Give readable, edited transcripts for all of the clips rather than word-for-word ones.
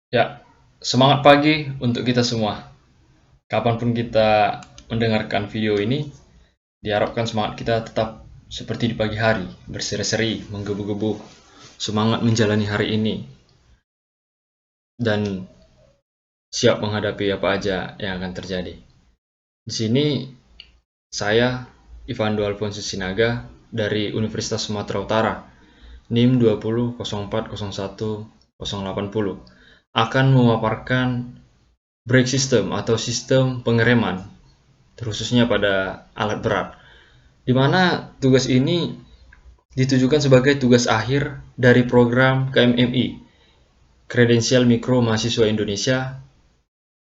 Ya, semangat pagi untuk kita semua. Kapanpun kita mendengarkan video ini, diharapkan semangat kita tetap seperti di pagi hari, berseri-seri, menggebu-gebu, semangat menjalani hari ini, dan siap menghadapi apa aja yang akan terjadi. Di sini, saya, Ivando Alfonso Sinaga, dari Universitas Sumatera Utara, NIM 2004018080, akan memaparkan brake system atau sistem pengereman, khususnya pada alat berat, di mana tugas ini ditujukan sebagai tugas akhir dari program KMMI, Kredensial Mikro Mahasiswa Indonesia,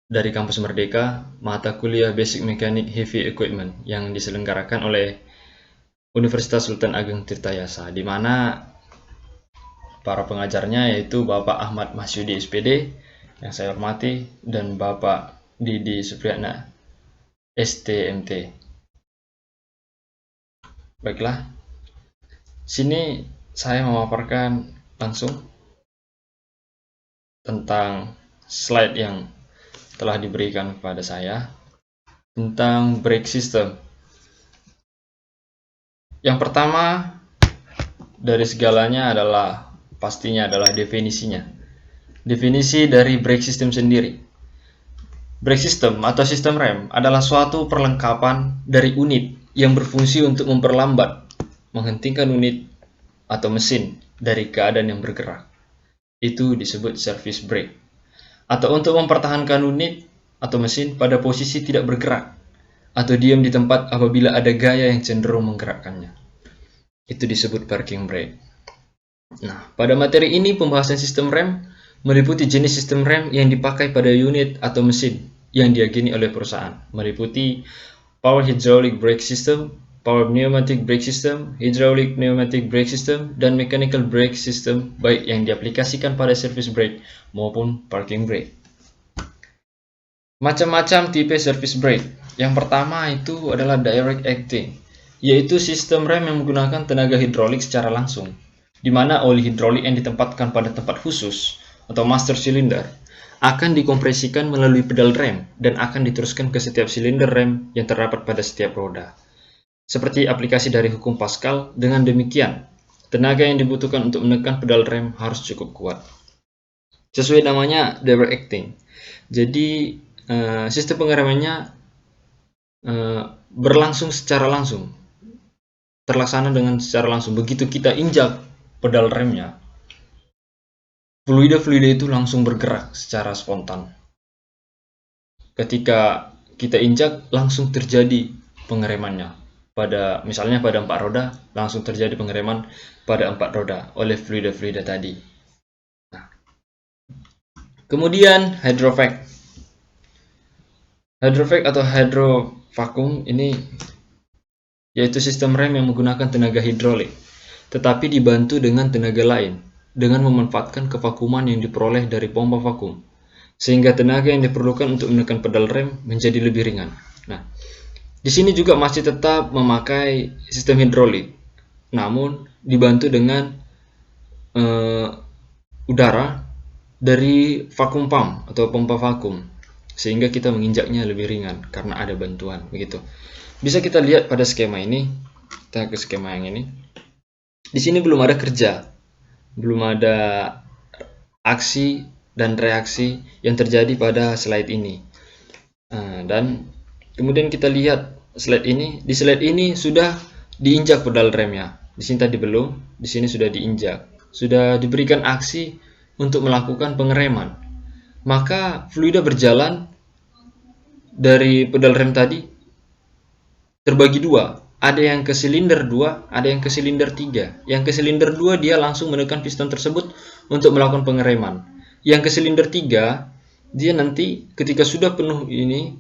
dari Kampus Merdeka, mata kuliah Basic Mechanic Heavy Equipment yang diselenggarakan oleh Universitas Sultan Ageng Tirtayasa, di mana para pengajarnya yaitu Bapak Ahmad Masyudi SPD yang saya hormati dan Bapak Didi Supriyatna STMT. Baiklah, sini saya memaparkan langsung tentang slide yang telah diberikan kepada saya tentang brake system. Yang pertama dari segalanya adalah pastinya adalah definisinya. Definisi dari brake system sendiri. Brake system atau sistem rem adalah suatu perlengkapan dari unit yang berfungsi untuk memperlambat, menghentikan unit atau mesin dari keadaan yang bergerak. Itu disebut service brake. Atau untuk mempertahankan unit atau mesin pada posisi tidak bergerak atau diam di tempat apabila ada gaya yang cenderung menggerakkannya. Itu disebut parking brake. Nah, pada materi ini pembahasan sistem rem meliputi jenis sistem rem yang dipakai pada unit atau mesin yang diakini oleh perusahaan, meliputi power hydraulic brake system, power pneumatic brake system, hydraulic pneumatic brake system, dan mechanical brake system baik yang diaplikasikan pada service brake maupun parking brake. Macam-macam tipe service brake. Yang pertama itu adalah direct acting, yaitu sistem rem yang menggunakan tenaga hidrolik secara langsung, di mana oli hidrolik yang ditempatkan pada tempat khusus atau master cylinder akan dikompresikan melalui pedal rem dan akan diteruskan ke setiap silinder rem yang terdapat pada setiap roda. Seperti aplikasi dari hukum Pascal, dengan demikian, tenaga yang dibutuhkan untuk menekan pedal rem harus cukup kuat. Sesuai namanya, direct acting. Jadi, sistem pengeremannya berlangsung secara langsung, terlaksana dengan secara langsung. Begitu kita injak pedal remnya, fluida-fluida itu langsung bergerak secara spontan. Ketika kita injak, langsung terjadi pengeremannya. Misalnya pada 4 roda, langsung terjadi pengereman pada 4 roda oleh fluida-fluida tadi. Nah, kemudian hydrovac. Hydrovac atau hydrovacuum ini yaitu sistem rem yang menggunakan tenaga hidrolik, tetapi dibantu dengan tenaga lain, dengan memanfaatkan kevakuuman yang diperoleh dari pompa vakum, sehingga tenaga yang diperlukan untuk menekan pedal rem menjadi lebih ringan. Nah, di sini juga masih tetap memakai sistem hidrolik, namun dibantu dengan udara dari vacuum pump atau pompa vakum, sehingga kita menginjaknya lebih ringan karena ada bantuan begitu. Bisa kita lihat pada skema ini. Kita ke skema yang ini. Di sini belum ada kerja, belum ada aksi dan reaksi yang terjadi pada slide ini. Dan kemudian kita lihat slide ini. Di slide ini sudah diinjak pedal remnya. Di sini tadi belum, di sini sudah diinjak. Sudah diberikan aksi untuk melakukan pengereman. Maka fluida berjalan dari pedal rem tadi terbagi dua. Ada yang ke silinder 2, ada yang ke silinder 3. Yang ke silinder 2 dia langsung menekan piston tersebut untuk melakukan pengereman. Yang ke silinder 3 dia nanti ketika sudah penuh ini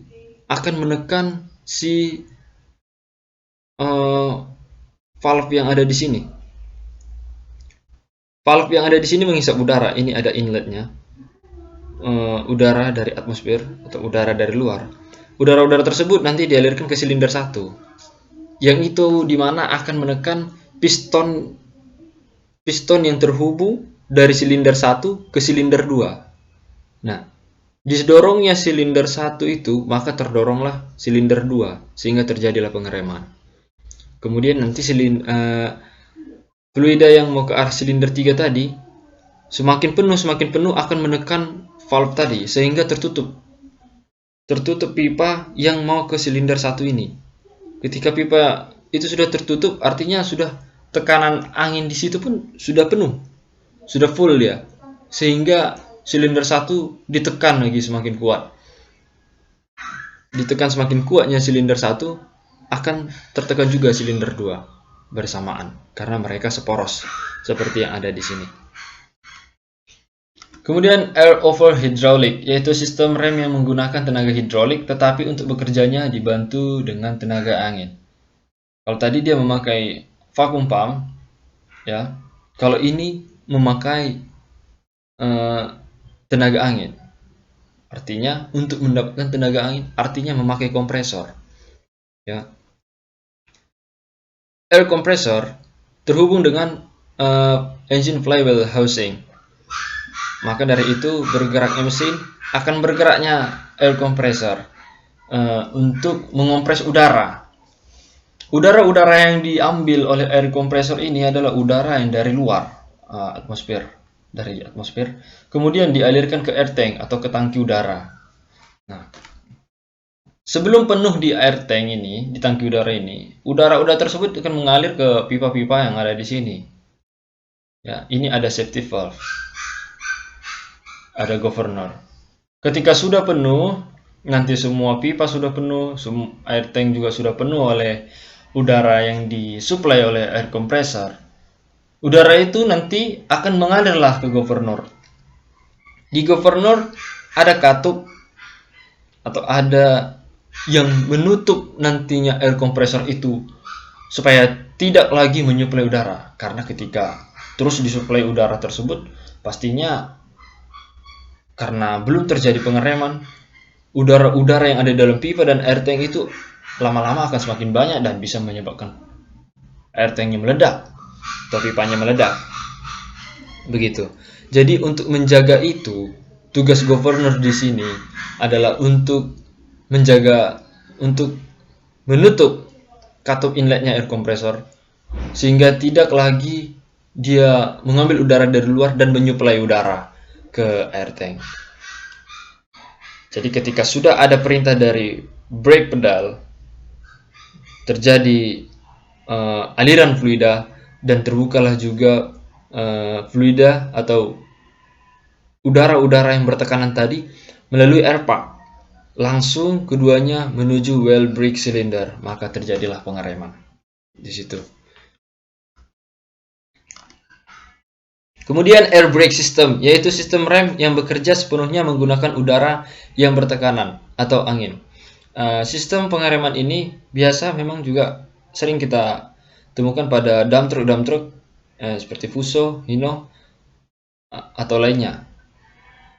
akan menekan si valve yang ada di sini. Valve yang ada di sini menghisap udara. Ini ada inletnya. Udara dari atmosfer atau udara dari luar. Udara-udara tersebut nanti dialirkan ke silinder 1. Yang itu dimana akan menekan piston yang terhubung dari silinder 1 ke silinder 2. Nah, didorongnya silinder 1 itu, maka terdoronglah silinder 2 sehingga terjadilah pengereman. Kemudian nanti fluida yang mau ke arah silinder 3 tadi semakin penuh akan menekan valve tadi sehingga tertutup pipa yang mau ke silinder 1 ini. Ketika pipa itu sudah tertutup, artinya sudah tekanan angin di situ pun sudah penuh, sudah full ya, sehingga silinder 1 ditekan lagi semakin kuat. Ditekan semakin kuatnya silinder 1, akan tertekan juga silinder 2 bersamaan karena mereka seporos seperti yang ada di sini. Kemudian air over hydraulic, yaitu sistem rem yang menggunakan tenaga hidrolik tetapi untuk bekerjanya dibantu dengan tenaga angin. Kalau tadi dia memakai vacuum pump, ya. Kalau ini memakai tenaga angin. Artinya untuk mendapatkan tenaga angin, artinya memakai kompresor. Ya. Air compressor terhubung dengan engine flywheel housing. Maka dari itu bergeraknya mesin akan bergeraknya air compressor untuk mengompres udara. Udara-udara yang diambil oleh air compressor ini adalah udara yang dari luar atmosfer, kemudian dialirkan ke air tank atau ke tangki udara. Nah, sebelum penuh di air tank ini, di tangki udara ini, udara-udara tersebut akan mengalir ke pipa-pipa yang ada di sini. Ya, ini ada safety valve, ada governor. Ketika sudah penuh, nanti semua pipa sudah penuh, air tank juga sudah penuh oleh udara yang disuplai oleh air compressor. Udara itu nanti akan mengalirlah ke governor. Di governor ada katup atau ada yang menutup nantinya air compressor itu supaya tidak lagi menyuplai udara. Karena ketika terus disuplai udara tersebut, pastinya karena belum terjadi pengereman, udara-udara yang ada dalam pipa dan air tank itu lama-lama akan semakin banyak dan bisa menyebabkan air tanknya meledak atau pipanya meledak. Begitu. Jadi untuk menjaga itu, tugas governor di sini adalah untuk menjaga, untuk menutup katup inletnya air kompresor sehingga tidak lagi dia mengambil udara dari luar dan menyuplai udara ke air tank. Jadi ketika sudah ada perintah dari brake pedal, terjadi aliran fluida dan terbukalah juga fluida atau udara-udara yang bertekanan tadi melalui air pump. Langsung keduanya menuju well brake cylinder, maka terjadilah pengereman di situ. Kemudian air brake system, yaitu sistem rem yang bekerja sepenuhnya menggunakan udara yang bertekanan atau angin. Sistem pengereman ini biasa memang juga sering kita temukan pada dump truck seperti Fuso, Hino, atau lainnya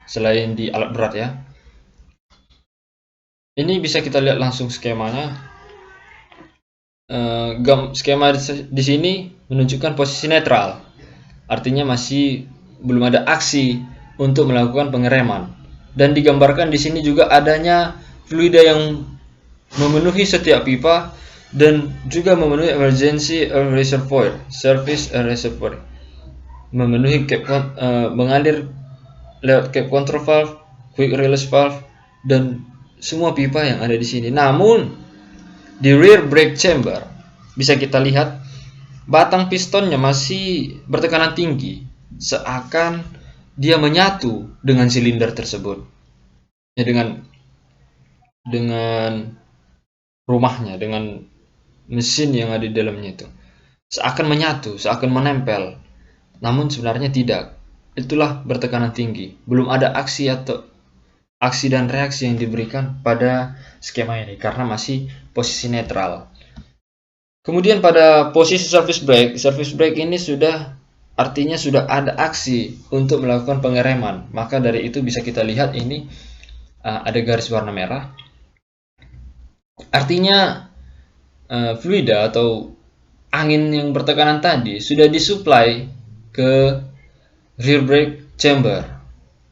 selain di alat berat ya. Ini bisa kita lihat langsung skemanya. Skema di sini menunjukkan posisi netral, artinya masih belum ada aksi untuk melakukan pengereman. Dan digambarkan di sini juga adanya fluida yang memenuhi setiap pipa dan juga memenuhi emergency air reservoir, surface air reservoir, memenuhi mengalir lewat cap control valve, quick release valve, dan semua pipa yang ada di sini. Namun di rear brake chamber bisa kita lihat batang pistonnya masih bertekanan tinggi, seakan dia menyatu dengan silinder tersebut, ya, dengan rumahnya, dengan mesin yang ada di dalamnya itu, seakan menyatu, seakan menempel. Namun sebenarnya tidak. Itulah bertekanan tinggi. Belum ada aksi dan reaksi yang diberikan pada skema ini karena masih posisi netral. Kemudian pada posisi service brake ini artinya sudah ada aksi untuk melakukan pengereman. Maka dari itu bisa kita lihat ini ada garis warna merah. Artinya fluida atau angin yang bertekanan tadi sudah disuplai ke rear brake chamber,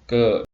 ke